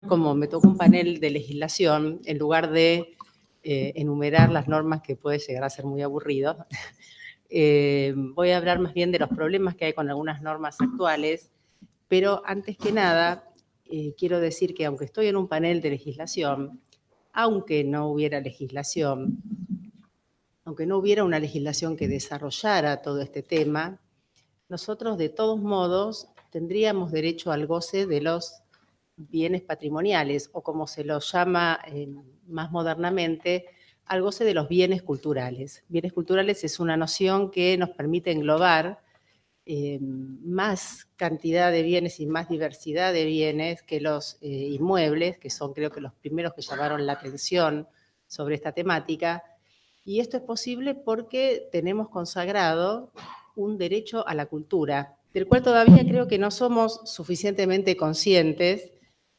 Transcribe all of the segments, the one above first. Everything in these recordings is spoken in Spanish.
Como me tocó un panel de legislación, en lugar de enumerar las normas que puede llegar a ser muy aburrido, voy a hablar más bien de los problemas que hay con algunas normas actuales, pero antes que nada quiero decir que aunque estoy en un panel de legislación, aunque no hubiera legislación, aunque no hubiera una legislación que desarrollara todo este tema, nosotros de todos modos tendríamos derecho al goce de los bienes patrimoniales, o como se los llama más modernamente, al goce de los bienes culturales. Bienes culturales es una noción que nos permite englobar más cantidad de bienes y más diversidad de bienes que los inmuebles, que son creo que los primeros que llamaron la atención sobre esta temática. Y esto es posible porque tenemos consagrado un derecho a la cultura, del cual todavía creo que no somos suficientemente conscientes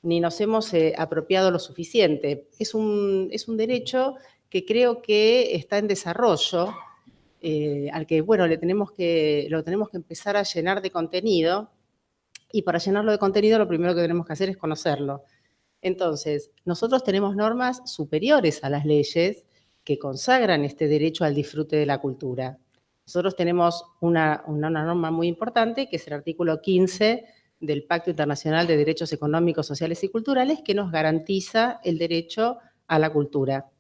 ni nos hemos apropiado lo suficiente. Es un derecho que creo que está en desarrollo, al que, bueno, lo tenemos que empezar a llenar de contenido, y para llenarlo de contenido lo primero que tenemos que hacer es conocerlo. Entonces, nosotros tenemos normas superiores a las leyes que consagran este derecho al disfrute de la cultura. Nosotros tenemos una norma muy importante, que es el artículo 15 del Pacto Internacional de Derechos Económicos, Sociales y Culturales, que nos garantiza el derecho a la cultura.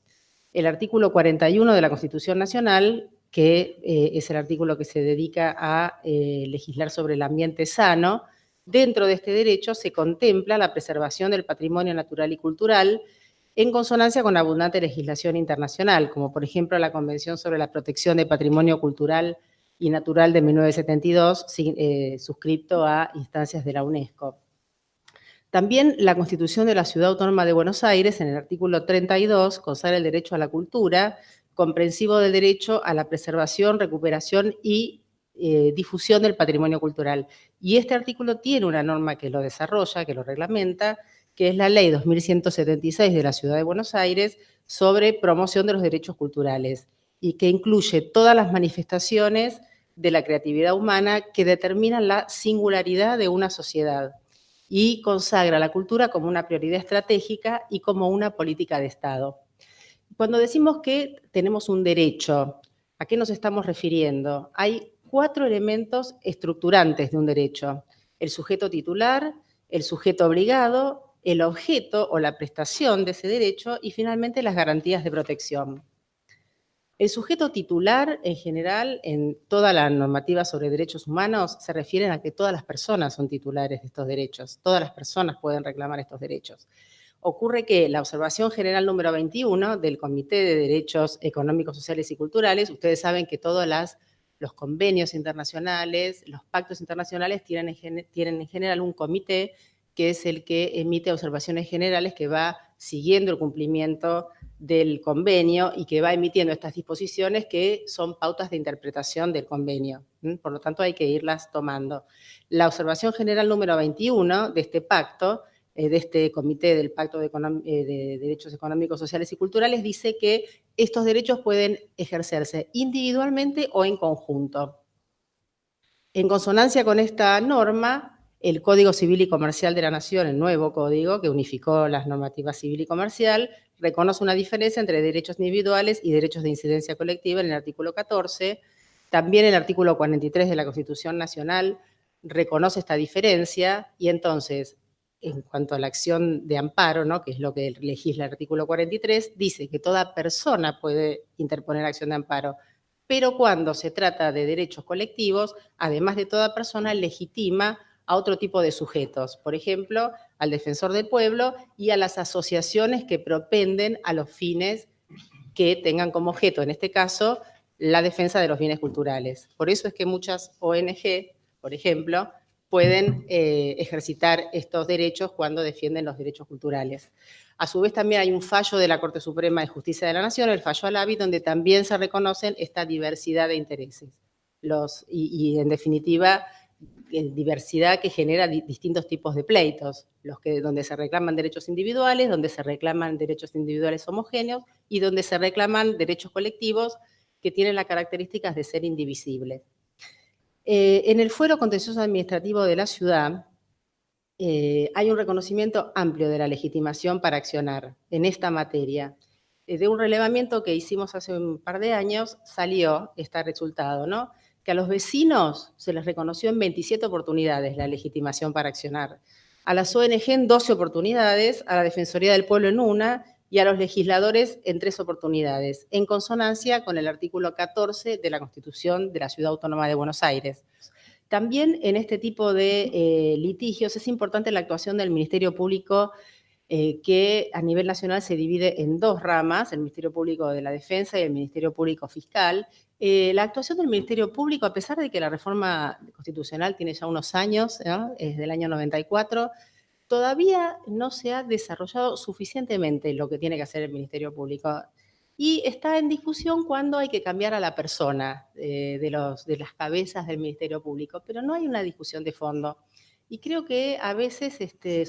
El artículo 41 de la Constitución Nacional, que es el artículo que se dedica a legislar sobre el ambiente sano. Dentro de este derecho se contempla la preservación del patrimonio natural y cultural en consonancia con abundante legislación internacional, como por ejemplo la Convención sobre la Protección del Patrimonio Cultural y Natural de 1972, suscripto a instancias de la UNESCO. También la Constitución de la Ciudad Autónoma de Buenos Aires, en el artículo 32, consagra el derecho a la cultura, comprensivo del derecho a la preservación, recuperación y difusión del patrimonio cultural. Y este artículo tiene una norma que lo desarrolla, que lo reglamenta, que es la Ley 2176 de la Ciudad de Buenos Aires sobre promoción de los derechos culturales, y que incluye todas las manifestaciones de la creatividad humana que determinan la singularidad de una sociedad, y consagra la cultura como una prioridad estratégica y como una política de Estado. Cuando decimos que tenemos un derecho, ¿a qué nos estamos refiriendo? Hay 4 elementos estructurantes de un derecho: el sujeto titular, el sujeto obligado, el objeto o la prestación de ese derecho y finalmente las garantías de protección. El sujeto titular, en general, en toda la normativa sobre derechos humanos, se refieren a que todas las personas son titulares de estos derechos, todas las personas pueden reclamar estos derechos. Ocurre que la observación general número 21 del Comité de Derechos Económicos, Sociales y Culturales, ustedes saben que todos los convenios internacionales, los pactos internacionales tienen en general un comité que es el que emite observaciones generales, que va siguiendo el cumplimiento del convenio y que va emitiendo estas disposiciones que son pautas de interpretación del convenio. Por lo tanto, hay que irlas tomando. La observación general número 21 de este pacto, de este comité del Pacto de Derechos Económicos, Sociales y Culturales, dice que estos derechos pueden ejercerse individualmente o en conjunto. En consonancia con esta norma, el Código Civil y Comercial de la Nación, el nuevo código que unificó las normativas civil y comercial, reconoce una diferencia entre derechos individuales y derechos de incidencia colectiva en el artículo 14. También el artículo 43 de la Constitución Nacional reconoce esta diferencia, y entonces, en cuanto a la acción de amparo, ¿no?, que es lo que legisla el artículo 43, dice que toda persona puede interponer acción de amparo, pero cuando se trata de derechos colectivos, además de toda persona, legitima a otro tipo de sujetos, por ejemplo, al defensor del pueblo y a las asociaciones que propenden a los fines que tengan como objeto, en este caso, la defensa de los bienes culturales. Por eso es que muchas ONG, por ejemplo, pueden ejercitar estos derechos cuando defienden los derechos culturales. A su vez, también hay un fallo de la Corte Suprema de Justicia de la Nación, el fallo Alavi, donde también se reconocen esta diversidad de intereses. Y en definitiva, diversidad que genera distintos tipos de pleitos, donde se reclaman derechos individuales, donde se reclaman derechos individuales homogéneos y donde se reclaman derechos colectivos que tienen las características de ser indivisibles. En el fuero contencioso administrativo de la ciudad, hay un reconocimiento amplio de la legitimación para accionar en esta materia. De un relevamiento que hicimos hace un par de años salió este resultado, ¿no? Que a los vecinos se les reconoció en 27 oportunidades la legitimación para accionar, a las ONG en 12 oportunidades, a la Defensoría del Pueblo en una y a los legisladores en 3 oportunidades, en consonancia con el artículo 14 de la Constitución de la Ciudad Autónoma de Buenos Aires. También en este tipo de litigios es importante la actuación del Ministerio Público, que a nivel nacional se divide en 2 ramas, el Ministerio Público de la Defensa y el Ministerio Público Fiscal. La actuación del Ministerio Público, a pesar de que la reforma constitucional tiene ya unos años, ¿no? Es del año 94, todavía no se ha desarrollado suficientemente lo que tiene que hacer el Ministerio Público. Y está en discusión cuándo hay que cambiar a la persona de las cabezas del Ministerio Público, pero no hay una discusión de fondo. Y creo que a veces,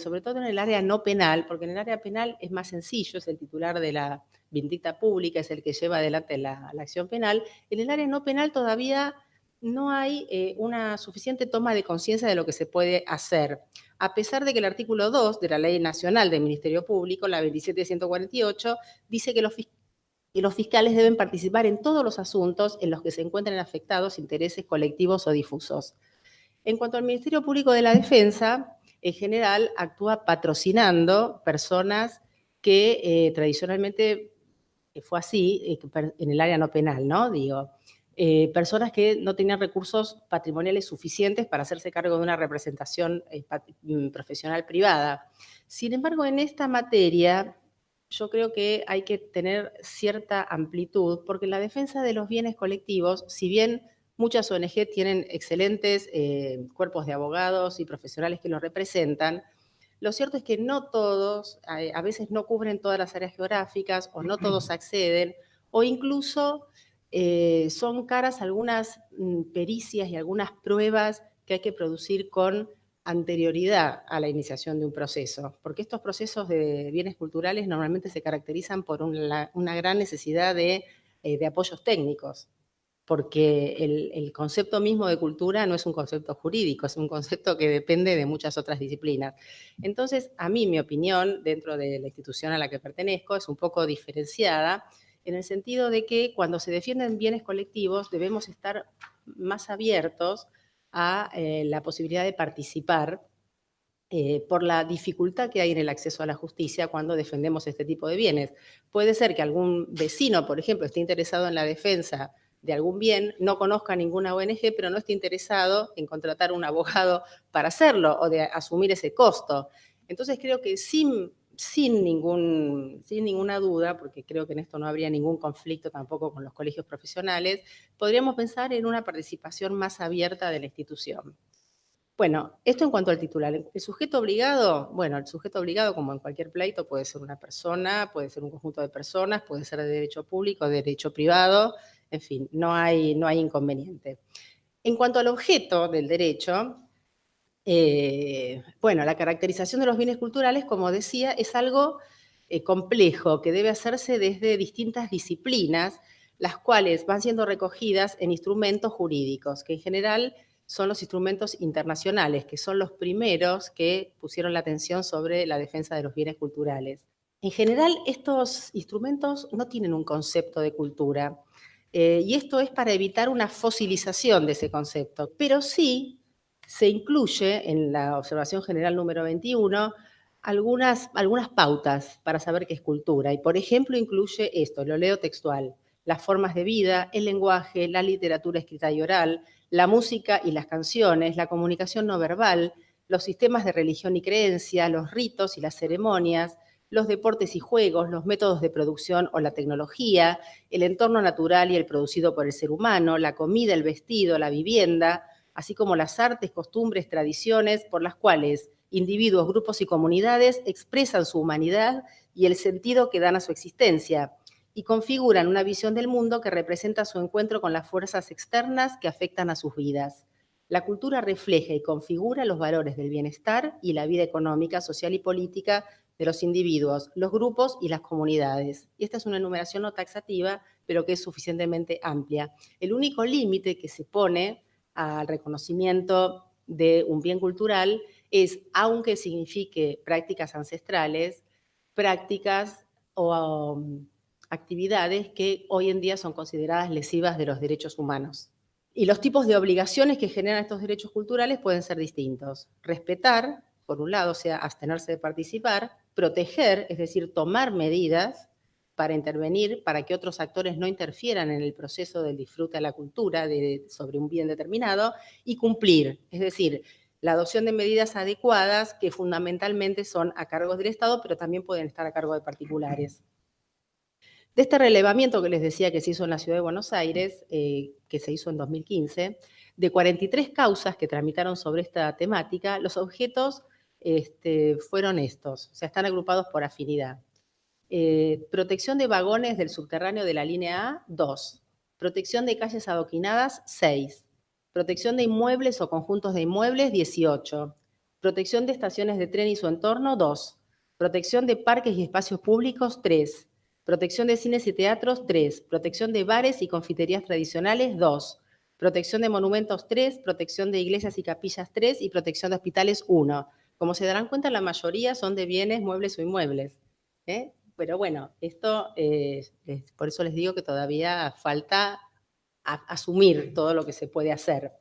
sobre todo en el área no penal, porque en el área penal es más sencillo, es el titular de la vindicta pública, es el que lleva adelante la acción penal, en el área no penal todavía no hay una suficiente toma de conciencia de lo que se puede hacer, a pesar de que el artículo 2 de la Ley Nacional del Ministerio Público, la 27148, dice que los fiscales deben participar en todos los asuntos en los que se encuentren afectados intereses colectivos o difusos. En cuanto al Ministerio Público de la Defensa, en general actúa patrocinando personas que tradicionalmente fue así en el área no penal, ¿no? Digo, personas que no tenían recursos patrimoniales suficientes para hacerse cargo de una representación profesional privada. Sin embargo, en esta materia, yo creo que hay que tener cierta amplitud, porque la defensa de los bienes colectivos, si bien muchas ONG tienen excelentes cuerpos de abogados y profesionales que los representan, lo cierto es que no todos, a veces no cubren todas las áreas geográficas o no todos acceden, o incluso son caras algunas pericias y algunas pruebas que hay que producir con anterioridad a la iniciación de un proceso, porque estos procesos de bienes culturales normalmente se caracterizan por una gran necesidad de apoyos técnicos, porque el concepto mismo de cultura no es un concepto jurídico, es un concepto que depende de muchas otras disciplinas. Entonces, a mí, mi opinión, dentro de la institución a la que pertenezco, es un poco diferenciada, en el sentido de que cuando se defienden bienes colectivos debemos estar más abiertos a la posibilidad de participar por la dificultad que hay en el acceso a la justicia cuando defendemos este tipo de bienes. Puede ser que algún vecino, por ejemplo, esté interesado en la defensa de algún bien, no conozca ninguna ONG, pero no esté interesado en contratar un abogado para hacerlo o de asumir ese costo. Entonces creo que sin ninguna duda, porque creo que en esto no habría ningún conflicto tampoco con los colegios profesionales, podríamos pensar en una participación más abierta de la institución. Bueno, esto en cuanto al titular. El sujeto obligado, bueno, el sujeto obligado, como en cualquier pleito, puede ser una persona, puede ser un conjunto de personas, puede ser de derecho público, de derecho privado, en fin, no hay inconveniente. En cuanto al objeto del derecho, bueno, la caracterización de los bienes culturales, como decía, es algo complejo que debe hacerse desde distintas disciplinas, las cuales van siendo recogidas en instrumentos jurídicos, que en general son los instrumentos internacionales, que son los primeros que pusieron la atención sobre la defensa de los bienes culturales. En general, estos instrumentos no tienen un concepto de cultura, y esto es para evitar una fosilización de ese concepto, pero sí se incluye en la observación general número 21 algunas pautas para saber qué es cultura. Y, por ejemplo, incluye esto, lo leo textual: las formas de vida, el lenguaje, la literatura escrita y oral, la música y las canciones, la comunicación no verbal, los sistemas de religión y creencia, los ritos y las ceremonias, los deportes y juegos, los métodos de producción o la tecnología, el entorno natural y el producido por el ser humano, la comida, el vestido, la vivienda, así como las artes, costumbres, tradiciones por las cuales individuos, grupos y comunidades expresan su humanidad y el sentido que dan a su existencia, y configuran una visión del mundo que representa su encuentro con las fuerzas externas que afectan a sus vidas. La cultura refleja y configura los valores del bienestar y la vida económica, social y política de los individuos, los grupos y las comunidades. Y esta es una enumeración no taxativa, pero que es suficientemente amplia. El único límite que se pone al reconocimiento de un bien cultural es, aunque signifique prácticas ancestrales, prácticas o actividades que hoy en día son consideradas lesivas de los derechos humanos. Y los tipos de obligaciones que generan estos derechos culturales pueden ser distintos. Respetar, por un lado, o sea, abstenerse de participar, proteger, es decir, tomar medidas para intervenir, para que otros actores no interfieran en el proceso del disfrute de la cultura sobre un bien determinado, y cumplir, es decir, la adopción de medidas adecuadas que fundamentalmente son a cargo del Estado, pero también pueden estar a cargo de particulares. De este relevamiento que les decía que se hizo en la Ciudad de Buenos Aires, que se hizo en 2015, de 43 causas que tramitaron sobre esta temática, los objetos fueron estos, o sea, están agrupados por afinidad. Protección de vagones del subterráneo de la línea A, 2. Protección de calles adoquinadas, 6. Protección de inmuebles o conjuntos de inmuebles, 18. Protección de estaciones de tren y su entorno, 2. Protección de parques y espacios públicos, 3. Protección de cines y teatros, 3. Protección de bares y confiterías tradicionales, 2. Protección de monumentos, 3. Protección de iglesias y capillas, 3. Y protección de hospitales, 1. Como se darán cuenta, la mayoría son de bienes, muebles o inmuebles. Pero bueno, esto, por eso les digo que todavía falta asumir todo lo que se puede hacer.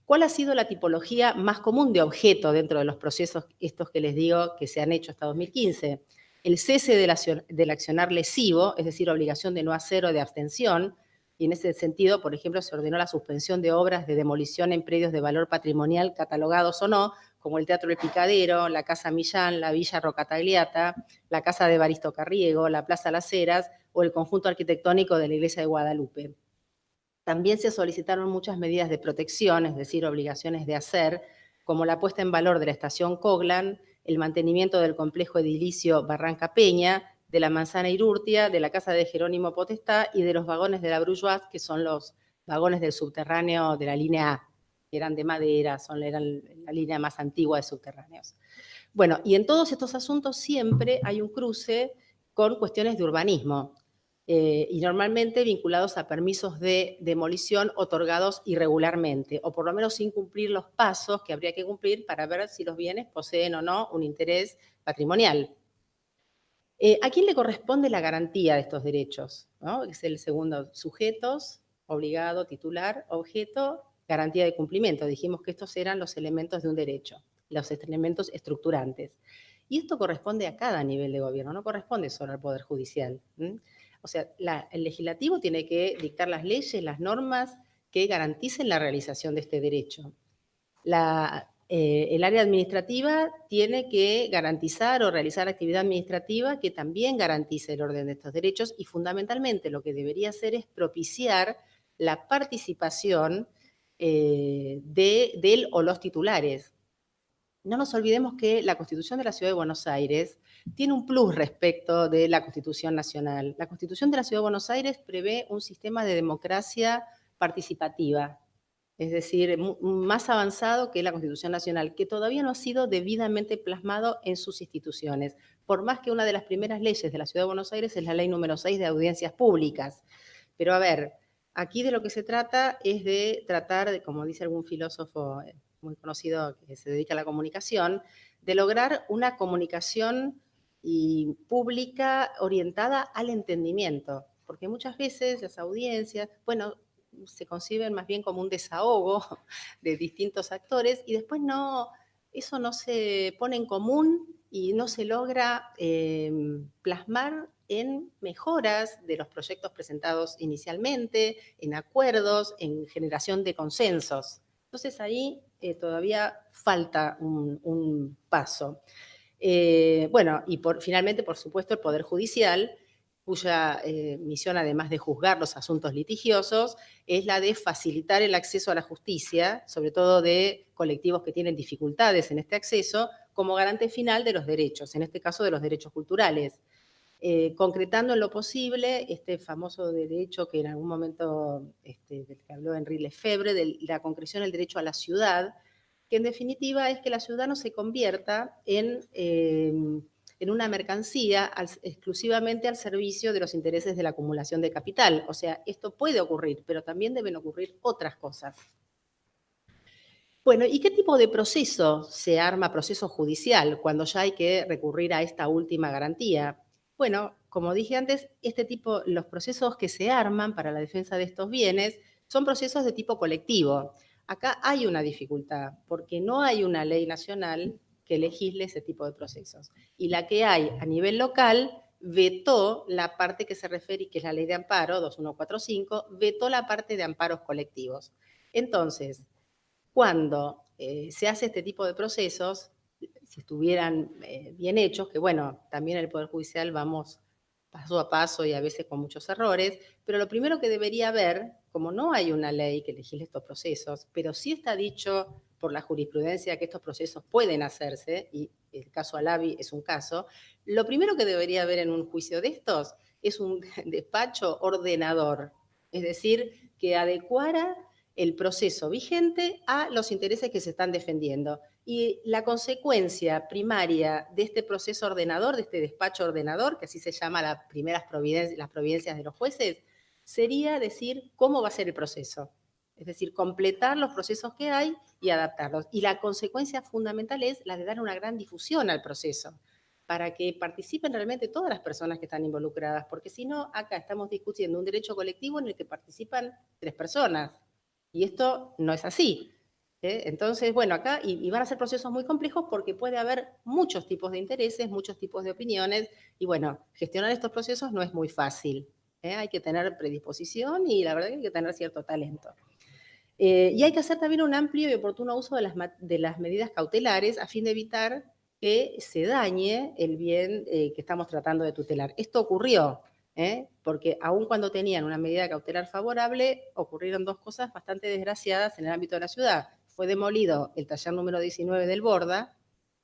¿Cuál ha sido la tipología más común de objeto dentro de los procesos estos que les digo que se han hecho hasta 2015? El cese del accionar lesivo, es decir, obligación de no hacer o de abstención, y en ese sentido, por ejemplo, se ordenó la suspensión de obras de demolición en predios de valor patrimonial catalogados o no, como el Teatro El Picadero, la Casa Millán, la Villa Rocatagliata, la Casa de Evaristo Carriego, la Plaza Las Heras o el conjunto arquitectónico de la Iglesia de Guadalupe. También se solicitaron muchas medidas de protección, es decir, obligaciones de hacer, como la puesta en valor de la estación Coglan, el mantenimiento del complejo edilicio Barranca Peña, de la Manzana Irurtia, de la Casa de Jerónimo Potestá y de los vagones de la Brujoise, que son los vagones del subterráneo de la línea A, que eran de madera, eran la línea más antigua de subterráneos. Bueno, y en todos estos asuntos siempre hay un cruce con cuestiones de urbanismo, y normalmente vinculados a permisos de demolición otorgados irregularmente, o por lo menos sin cumplir los pasos que habría que cumplir para ver si los bienes poseen o no un interés patrimonial. ¿A quién le corresponde la garantía de estos derechos? ¿No? Es el segundo, sujetos, obligado, titular, objeto, garantía de cumplimiento. Dijimos que estos eran los elementos de un derecho, los elementos estructurantes. Y esto corresponde a cada nivel de gobierno, no corresponde solo al Poder Judicial. O sea, el legislativo tiene que dictar las leyes, las normas que garanticen la realización de este derecho. El área administrativa tiene que garantizar o realizar actividad administrativa que también garantice el orden de estos derechos, y fundamentalmente lo que debería hacer es propiciar la participación de él o los titulares. No nos olvidemos que la Constitución de la Ciudad de Buenos Aires tiene un plus respecto de la Constitución Nacional. La Constitución de la Ciudad de Buenos Aires prevé un sistema de democracia participativa, es decir, más avanzado que la Constitución Nacional, que todavía no ha sido debidamente plasmado en sus instituciones, por más que una de las primeras leyes de la Ciudad de Buenos Aires es la ley número 6 de audiencias públicas. Pero a ver, aquí de lo que se trata es de tratar, de, como dice algún filósofo muy conocido que se dedica a la comunicación, de lograr una comunicación pública orientada al entendimiento, porque muchas veces las audiencias, bueno, se conciben más bien como un desahogo de distintos actores y después eso no se pone en común y no se logra plasmar en mejoras de los proyectos presentados inicialmente, en acuerdos, en generación de consensos. Entonces ahí todavía falta un paso. Bueno, y finalmente, por supuesto, el Poder Judicial, cuya misión, además de juzgar los asuntos litigiosos, es la de facilitar el acceso a la justicia, sobre todo de colectivos que tienen dificultades en este acceso, como garante final de los derechos, en este caso de los derechos culturales. Concretando en lo posible este famoso derecho que en algún momento del que habló Henri Lefebvre, de la concreción del derecho a la ciudad, que en definitiva es que la ciudad no se convierta en una mercancía exclusivamente al servicio de los intereses de la acumulación de capital. O sea, esto puede ocurrir, pero también deben ocurrir otras cosas. Bueno, ¿y qué tipo de proceso se arma, proceso judicial, cuando ya hay que recurrir a esta última garantía? Bueno, como dije antes, los procesos que se arman para la defensa de estos bienes son procesos de tipo colectivo. Acá hay una dificultad, porque no hay una ley nacional que legisle ese tipo de procesos. Y la que hay a nivel local vetó la parte que se refiere, que es la ley de amparo, 2145, vetó la parte de amparos colectivos. Entonces, cuando se hace este tipo de procesos, si estuvieran bien hechos, que bueno, también en el Poder Judicial vamos paso a paso y a veces con muchos errores, pero lo primero que debería haber, como no hay una ley que legisle estos procesos, pero sí está dicho por la jurisprudencia que estos procesos pueden hacerse, y el caso Alavi es un caso, lo primero que debería haber en un juicio de estos es un despacho ordenador, es decir, que adecuara el proceso vigente a los intereses que se están defendiendo. Y la consecuencia primaria de este proceso ordenador, de este despacho ordenador, que así se llama las providencias de los jueces, sería decir cómo va a ser el proceso. Es decir, completar los procesos que hay y adaptarlos. Y la consecuencia fundamental es la de dar una gran difusión al proceso, para que participen realmente todas las personas que están involucradas, porque si no, acá estamos discutiendo un derecho colectivo en el que participan 3 personas, y esto no es así. Entonces, bueno, acá y van a ser procesos muy complejos porque puede haber muchos tipos de intereses, muchos tipos de opiniones, y bueno, gestionar estos procesos no es muy fácil. Hay que tener predisposición y la verdad que hay que tener cierto talento. Y hay que hacer también un amplio y oportuno uso de las medidas cautelares a fin de evitar que se dañe el bien que estamos tratando de tutelar. Esto ocurrió, porque aun cuando tenían una medida cautelar favorable, ocurrieron 2 cosas bastante desgraciadas en el ámbito de la ciudad. Fue demolido el taller número 19 del Borda,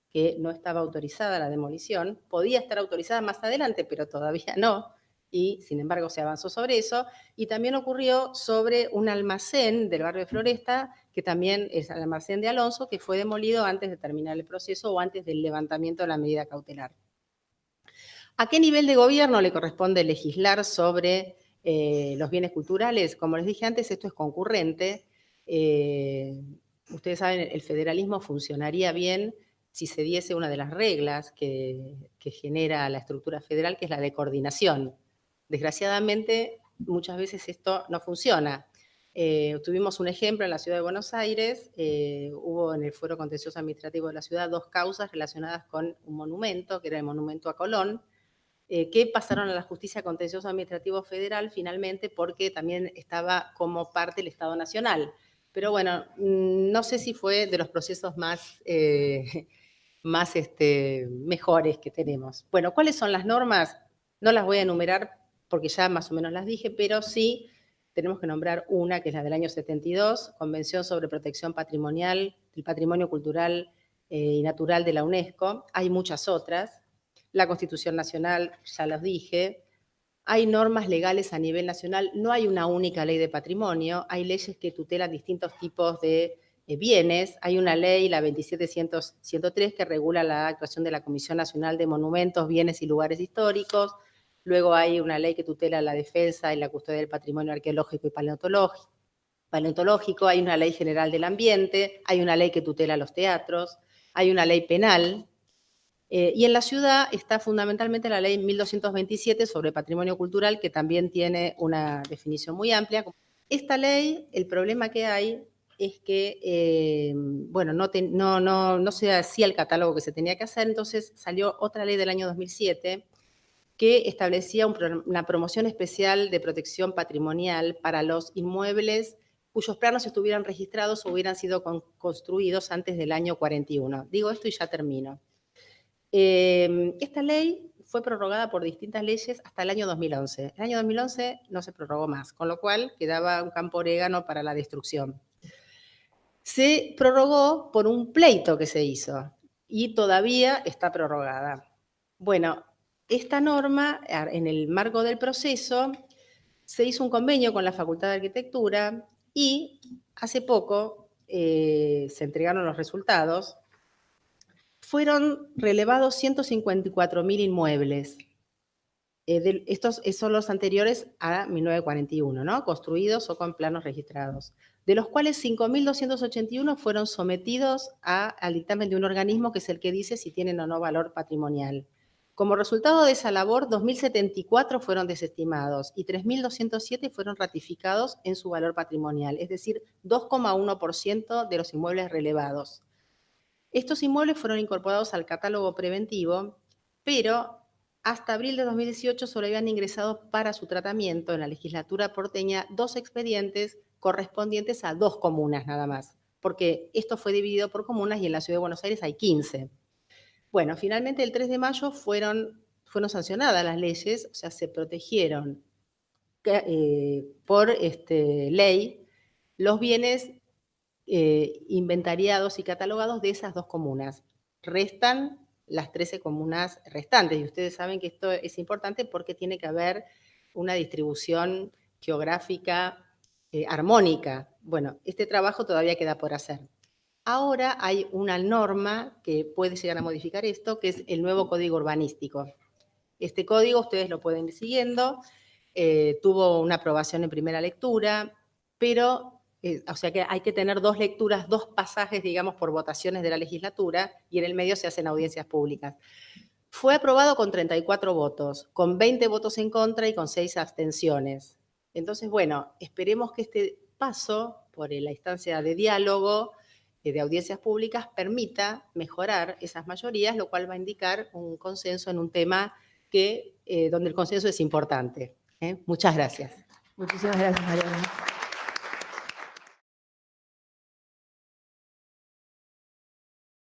que no estaba autorizada la demolición, podía estar autorizada más adelante, pero todavía no, y sin embargo se avanzó sobre eso, y también ocurrió sobre un almacén del barrio de Floresta, que también es el almacén de Alonso, que fue demolido antes de terminar el proceso o antes del levantamiento de la medida cautelar. ¿A qué nivel de gobierno le corresponde legislar sobre los bienes culturales? Como les dije antes, esto es concurrente. Ustedes saben, el federalismo funcionaría bien si se diese una de las reglas que genera la estructura federal, que es la de coordinación. Desgraciadamente, muchas veces esto no funciona. Tuvimos un ejemplo en la ciudad de Buenos Aires, hubo en el Fuero Contencioso Administrativo de la ciudad 2 causas relacionadas con un monumento, que era el monumento a Colón, que pasaron a la Justicia Contencioso Administrativo Federal finalmente porque también estaba como parte del Estado Nacional. Pero bueno, no sé si fue de los procesos más, más mejores que tenemos. Bueno, ¿cuáles son las normas? No las voy a enumerar porque ya más o menos las dije, pero sí tenemos que nombrar una, que es la del año 72, Convención sobre Protección Patrimonial del Patrimonio Cultural y Natural de la UNESCO. Hay muchas otras. La Constitución Nacional, ya los dije. Hay normas legales a nivel nacional, no hay una única ley de patrimonio, hay leyes que tutelan distintos tipos de bienes. Hay una ley, la 27103, que regula la actuación de la Comisión Nacional de Monumentos, Bienes y Lugares Históricos. Luego hay una ley que tutela la defensa y la custodia del patrimonio arqueológico y paleontológico. Hay una ley general del ambiente, hay una ley que tutela los teatros, hay una ley penal. Y en la ciudad está fundamentalmente la ley 1227 sobre patrimonio cultural, que también tiene una definición muy amplia. Esta ley, el problema que hay es que, bueno, no se hacía el catálogo que se tenía que hacer, entonces salió otra ley del año 2007 que establecía una promoción especial de protección patrimonial para los inmuebles cuyos planos estuvieran registrados o hubieran sido construidos antes del año 41. Digo esto y ya termino. Esta ley fue prorrogada por distintas leyes hasta el año 2011. El año 2011 no se prorrogó más, con lo cual quedaba un campo orégano para la destrucción. Se prorrogó por un pleito que se hizo y todavía está prorrogada. Bueno, esta norma, en el marco del proceso, se hizo un convenio con la Facultad de Arquitectura y hace poco se entregaron los resultados. Fueron relevados 154.000 inmuebles. Estos son los anteriores a 1941, ¿no? Construidos o con planos registrados. de los cuales 5.281 fueron sometidos al dictamen de un organismo que es el que dice si tienen o no valor patrimonial. Como resultado de esa labor, 2.074 fueron desestimados y 3.207 fueron ratificados en su valor patrimonial, es decir, 2,1% de los inmuebles relevados. Estos inmuebles fueron incorporados al catálogo preventivo, pero hasta abril de 2018 solo habían ingresado para su tratamiento en la legislatura porteña 2 expedientes correspondientes a 2 comunas nada más, porque esto fue dividido por comunas y en la Ciudad de Buenos Aires hay 15. Bueno, finalmente el 3 de mayo fueron sancionadas las leyes, o sea, se protegieron por ley los bienes inventariados y catalogados de esas 2 comunas. Restan las 13 comunas restantes, y ustedes saben que esto es importante porque tiene que haber una distribución geográfica armónica. Bueno, este trabajo todavía queda por hacer. Ahora hay una norma que puede llegar a modificar esto, que es el nuevo Código Urbanístico. Este código, ustedes lo pueden ir siguiendo, tuvo una aprobación en primera lectura, pero, o sea que hay que tener 2 lecturas, 2 pasajes, digamos, por votaciones de la legislatura, y en el medio se hacen audiencias públicas. Fue aprobado con 34 votos, con 20 votos en contra y con 6 abstenciones. Entonces, bueno, esperemos que este paso por la instancia de diálogo, de audiencias públicas, permita mejorar esas mayorías, lo cual va a indicar un consenso en un tema donde el consenso es importante. Muchas gracias. Muchísimas gracias, Mariana.